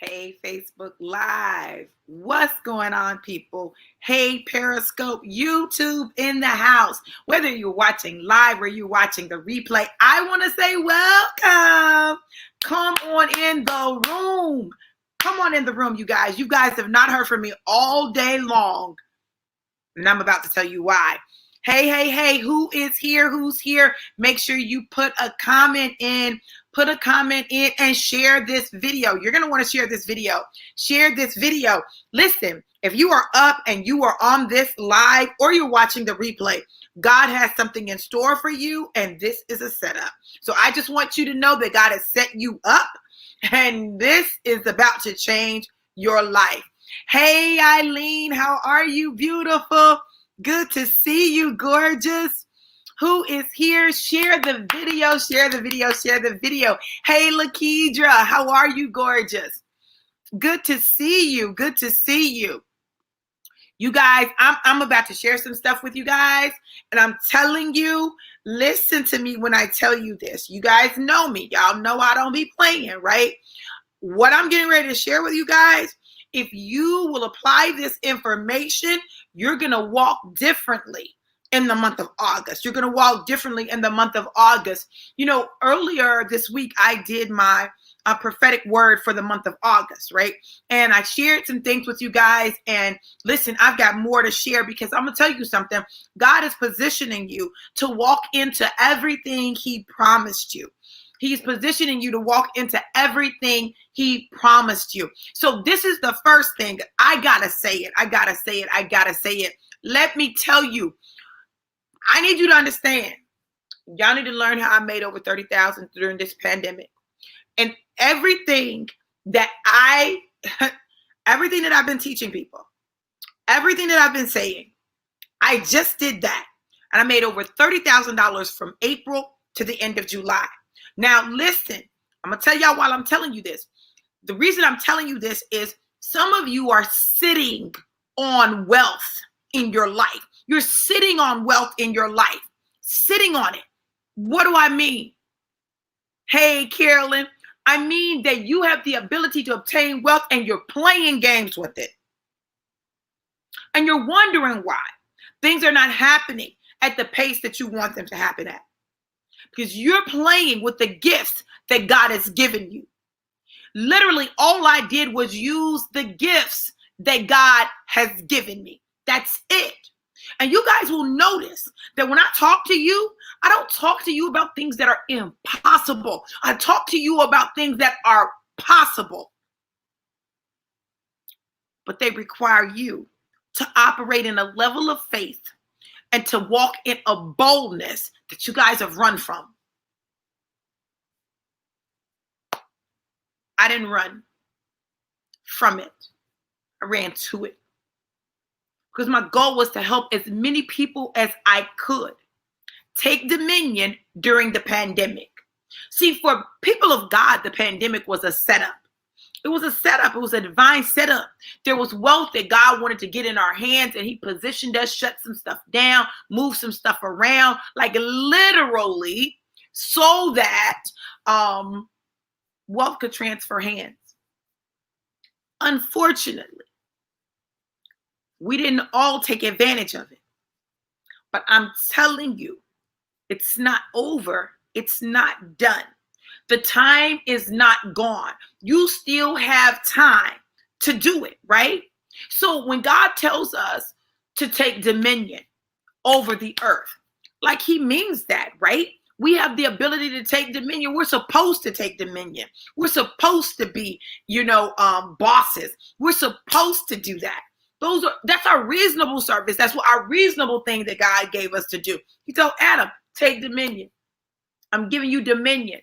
Hey, Facebook Live. What's going on, people? Hey, Periscope, YouTube in the house. Whether you're watching live or you're watching the replay, I want to say welcome. Come on in the room. Come on in the room, you guys. You guys have not heard from me all day long, and I'm about to tell you why. Hey, who is here? Who's here? Make sure you put a comment in. Put a comment in and share this video. You're going to want to share this video. Share this video. Listen, if you are up and you are on this live or you're watching the replay, God has something in store for you, and this is a setup. So I just want you to know that God has set you up, and this is about to change your life. Hey, Eileen, how are you? Beautiful. Good to see you, gorgeous. Who is here? Share the video, share the video, share the video. Hey, Lakedra, how are you, gorgeous? Good to see you. Good to see you. You guys, I'm about to share some stuff with you guys, and I'm telling you, listen to me when I tell you this. You guys know me. Y'all know I don't be playing, right? What I'm getting ready to share with you guys, if you will apply this information, you're going to walk differently in the month of August. You're going to walk differently in the month of August. You know, earlier this week, I did my prophetic word for the month of August, right? And I shared some things with you guys. And listen, I've got more to share because I'm going to tell you something. God is positioning you to walk into everything He promised you. He's positioning you to walk into everything He promised you. So this is the first thing. I got to say it. I got to say it. I got to say it. Let me tell you, I need you to understand. Y'all need to learn how I made over $30,000 during this pandemic. And everything that I've been teaching people, everything that I've been saying, I just did that. And I made over $30,000 from April to the end of July. Now, listen, I'm going to tell y'all while I'm telling you this. The reason I'm telling you this is some of you are sitting on wealth in your life. You're sitting on wealth in your life, sitting on it. What do I mean? Hey, Carolyn, I mean that you have the ability to obtain wealth and you're playing games with it. And you're wondering why things are not happening at the pace that you want them to happen at. Because you're playing with the gifts that God has given you. Literally, all I did was use the gifts that God has given me. That's it. And you guys will notice that when I talk to you, I don't talk to you about things that are impossible. I talk to you about things that are possible. But they require you to operate in a level of faith and to walk in a boldness that you guys have run from. I didn't run from it. I ran to it. Because my goal was to help as many people as I could take dominion during the pandemic. See, for people of God, the pandemic was a setup. It was a setup. It was a divine setup. There was wealth that God wanted to get in our hands, and He positioned us, shut some stuff down, moved some stuff around, like literally so that wealth could transfer hands. Unfortunately, we didn't all take advantage of it. But I'm telling you, it's not over. It's not done. The time is not gone. You still have time to do it, right? So when God tells us to take dominion over the earth, like He means that, right? We have the ability to take dominion. We're supposed to take dominion. We're supposed to be, bosses. We're supposed to do that. That's our reasonable service. That's what our reasonable thing that God gave us to do. He told Adam, take dominion. I'm giving you dominion.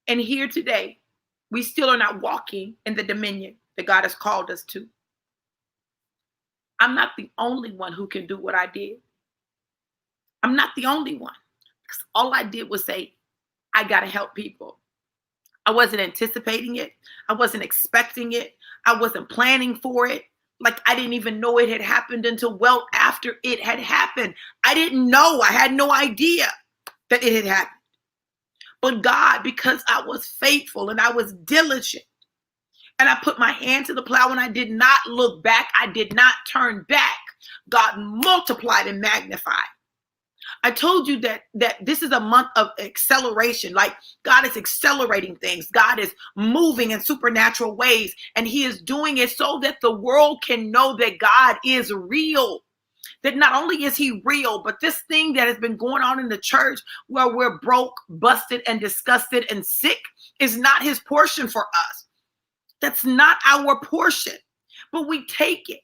And here today, we still are not walking in the dominion that God has called us to. I'm not the only one who can do what I did. I'm not the only one. Because all I did was say, I got to help people. I wasn't anticipating it. I wasn't expecting it. I wasn't planning for it. Like I didn't even know it had happened until well after it had happened. I didn't know. I had no idea that it had happened. But God, because I was faithful and I was diligent, and I put my hand to the plow and I did not look back, I did not turn back, God multiplied and magnified. I told you that this is a month of acceleration. Like, God is accelerating things. God is moving in supernatural ways, and he is doing it so that the world can know that God is real. That not only is he real, but this thing that has been going on in the church where we're broke, busted, and disgusted and sick is not his portion for us. That's not our portion. But we take it.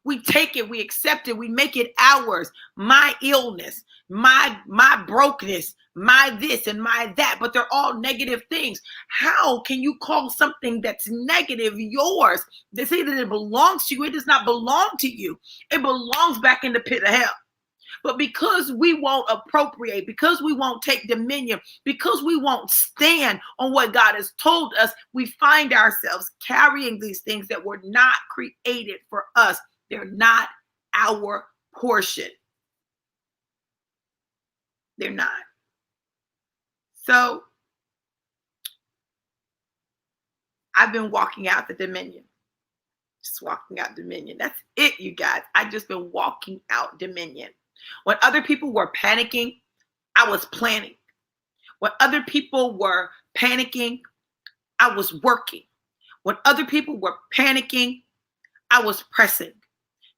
We take it, we accept it, we make it ours. My illness, my brokenness, my this and my that, but they're all negative things. How can you call something that's negative yours? They say that it belongs to you. It does not belong to you. It belongs back in the pit of hell. But because we won't appropriate, because we won't take dominion, because we won't stand on what God has told us, we find ourselves carrying these things that were not created for us. They're not our portion. They're not. So I've been walking out the dominion. Just walking out dominion. That's it, you guys. I've just been walking out dominion. When other people were panicking, I was planning. When other people were panicking, I was working. When other people were panicking, I was pressing.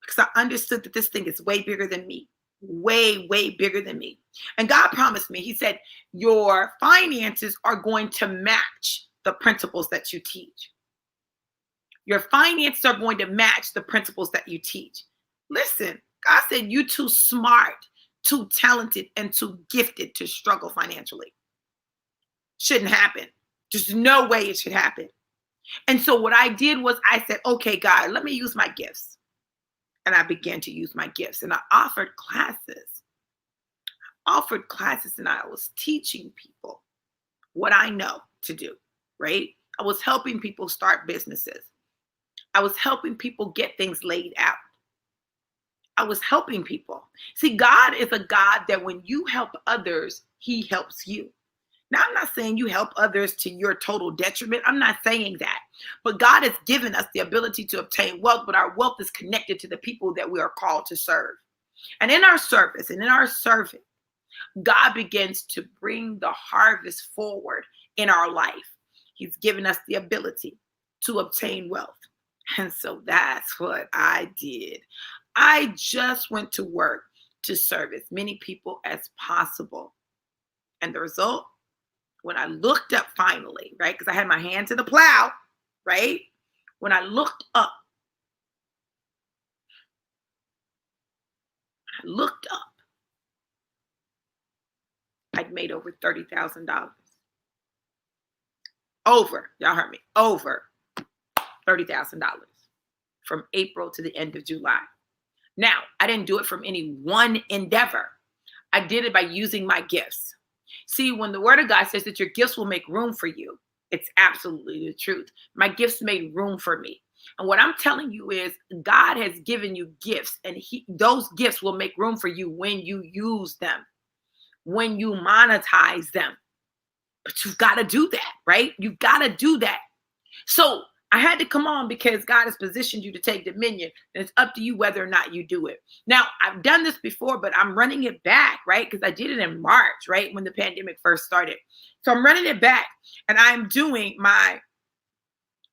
Because I understood that this thing is way bigger than me. Way, way bigger than me. And God promised me, he said, your finances are going to match the principles that you teach. Your finances are going to match the principles that you teach. Listen, God said you're too smart, too talented, and too gifted to struggle financially. Shouldn't happen. There's no way it should happen. And so what I did was I said, okay, God, let me use my gifts. And I began to use my gifts. And I offered classes. And I was teaching people what I know to do, right? I was helping people start businesses. I was helping people get things laid out. I was helping people. See, God is a God that when you help others, he helps you. Now, I'm not saying you help others to your total detriment. I'm not saying that. But God has given us the ability to obtain wealth, but our wealth is connected to the people that we are called to serve. And in our service and in our serving, God begins to bring the harvest forward in our life. He's given us the ability to obtain wealth. And so that's what I did. I just went to work to serve as many people as possible. And the result, when I looked up finally, right, because I had my hand to the plow, right? When I looked up, I'd made over $30,000. Y'all heard me, over $30,000 from April to the end of July. Now, I didn't do it from any one endeavor. I did it by using my gifts. See, when the word of God says that your gifts will make room for you, it's absolutely the truth. My gifts made room for me. And what I'm telling you is God has given you gifts, and those gifts will make room for you when you use them, when you monetize them. But you've got to do that, right? You've got to do that. So I had to come on because God has positioned you to take dominion, and it's up to you whether or not you do it. Now, I've done this before, but I'm running it back, right? Because I did it in March, right? When the pandemic first started. So I'm running it back, and I'm doing my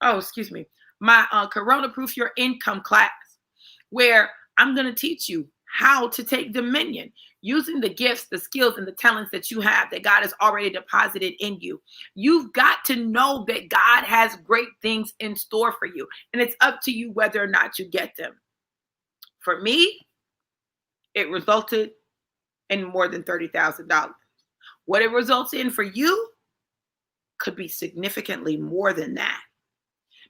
Corona Proof Your Income class, where I'm going to teach you how to take dominion using the gifts, the skills, and the talents that you have that God has already deposited in you. You've got to know that God has great things in store for you, and it's up to you whether or not you get them. For me, it resulted in more than $30,000. What it results in for you could be significantly more than that.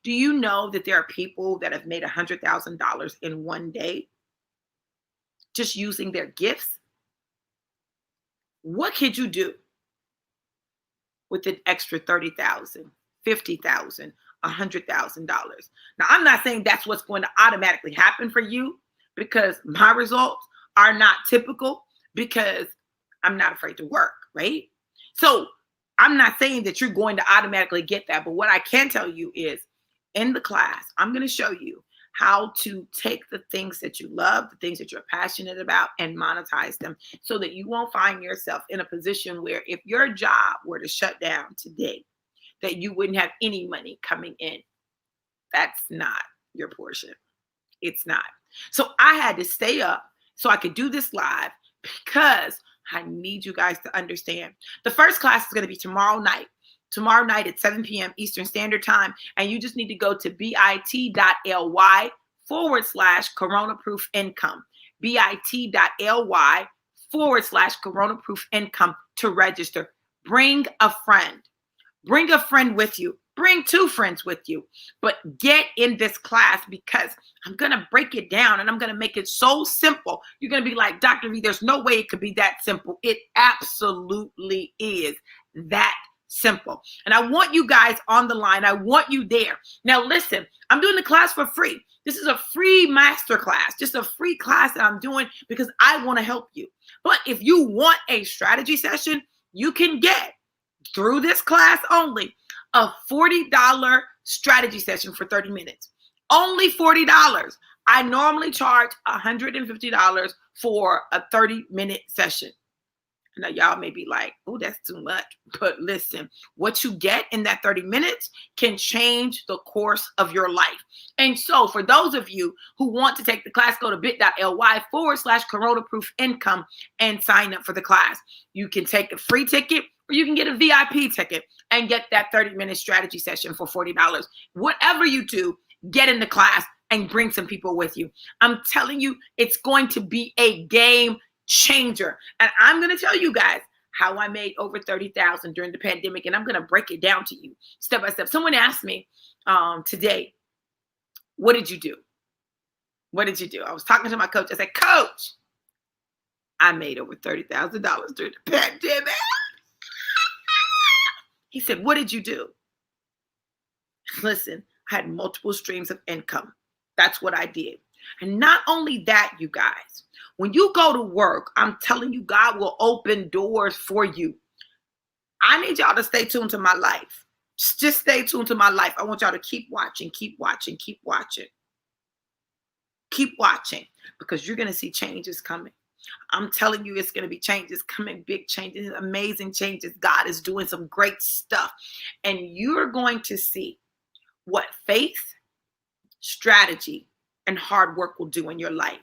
Do you know that there are people that have made $100,000 in one day just using their gifts? What could you do with an extra $30,000, $50,000, $100,000? Now, I'm not saying that's what's going to automatically happen for you, because my results are not typical, because I'm not afraid to work, right? So I'm not saying that you're going to automatically get that, but what I can tell you is in the class, I'm going to show you how to take the things that you love, the things that you're passionate about, and monetize them so that you won't find yourself in a position where if your job were to shut down today, that you wouldn't have any money coming in. That's not your portion. It's not. So I had to stay up so I could do this live because I need you guys to understand. The first class is going to be tomorrow night at 7 p.m. Eastern Standard Time. And you just need to go to bit.ly/coronaproof income, bit.ly/coronaproof income to register. Bring a friend. Bring a friend with you. Bring 2 friends with you, but get in this class because I'm going to break it down and I'm going to make it so simple. You're going to be like, Dr. V, there's no way it could be that simple. It absolutely is that simple. And I want you guys on the line. I want you there. Now, listen, I'm doing the class for free. This is a free master class, just a free class that I'm doing because I want to help you. But if you want a strategy session, you can get through this class only a $40 strategy session for 30 minutes. Only $40. I normally charge $150 for a 30-minute session. Now, y'all may be like, oh, that's too much. But listen, what you get in that 30 minutes can change the course of your life. And so for those of you who want to take the class, go to bit.ly/coronaproof income and sign up for the class. You can take a free ticket or you can get a VIP ticket and get that 30-minute strategy session for $40. Whatever you do, get in the class and bring some people with you. I'm telling you, it's going to be a game changer. And I'm going to tell you guys how I made over $30,000 during the pandemic. And I'm going to break it down to you step by step. Someone asked me today, what did you do? What did you do? I was talking to my coach. I said, Coach, I made over $30,000 during the pandemic. He said, what did you do? Listen, I had multiple streams of income. That's what I did. And not only that, you guys, when you go to work, I'm telling you, God will open doors for you. I need y'all to stay tuned to my life. Just stay tuned to my life. I want y'all to keep watching, keep watching, keep watching. Keep watching because you're going to see changes coming. I'm telling you, it's going to be changes coming, big changes, amazing changes. God is doing some great stuff. And you're going to see what faith, strategy, and hard work will do in your life.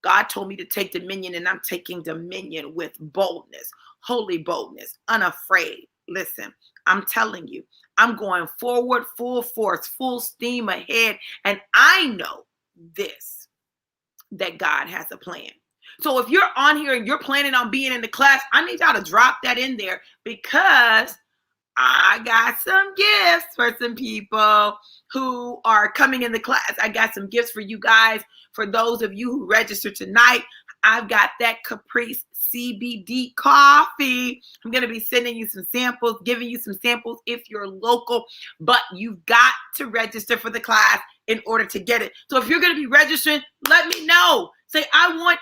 God told me to take dominion, and I'm taking dominion with boldness, holy boldness, unafraid. Listen, I'm telling you, I'm going forward, full force, full steam ahead. And I know this, that God has a plan. So if you're on here and you're planning on being in the class, I need y'all to drop that in there because I got some gifts for some people who are coming in the class. I got some gifts for you guys. For those of you who register tonight, I've got that Caprice CBD coffee. I'm going to be sending you some samples, giving you some samples if you're local, but you've got to register for the class in order to get it. So if you're going to be registering, let me know. Say, I want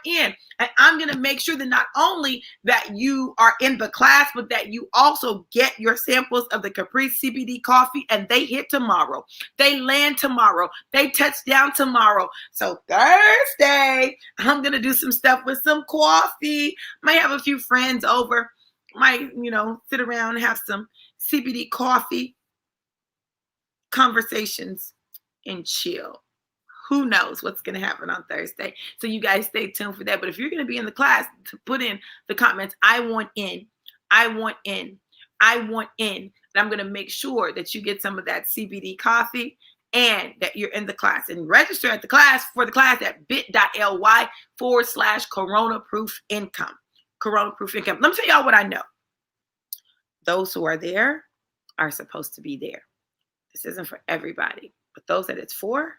in. And I'm going to make sure that not only that you are in the class, but that you also get your samples of the Caprice CBD coffee, and they hit tomorrow. They land tomorrow. They touch down tomorrow. So Thursday, I'm going to do some stuff with some coffee. Might have a few friends over. Might, sit around and have some CBD coffee conversations and chill. Who knows what's going to happen on Thursday? So you guys stay tuned for that. But if you're going to be in the class, to put in the comments, I want in. And I'm going to make sure that you get some of that CBD coffee and that you're in the class. And register at the class for the class at bit.ly/coronaproof income. Coronaproof income. Let me tell y'all what I know. Those who are there are supposed to be there. This isn't for everybody, but those that it's for,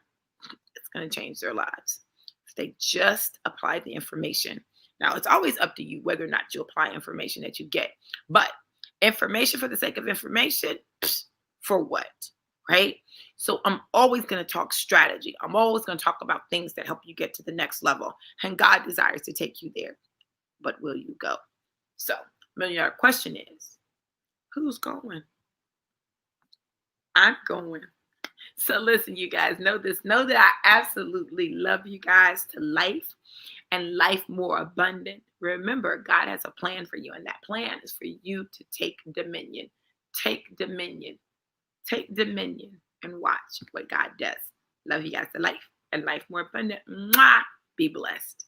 it's going to change their lives if they just apply the information. Now, it's always up to you whether or not you apply information that you get. But information for the sake of information, for what, right? So I'm always going to talk strategy. I'm always going to talk about things that help you get to the next level. And God desires to take you there. But will you go? So, $1 million question is, Who's going? I'm going. So listen, you guys, know this. Know that I absolutely love you guys to life and life more abundant. Remember, God has a plan for you, and that plan is for you to take dominion. Take dominion. Take dominion and watch what God does. Love you guys to life and life more abundant. Mwah! Be blessed.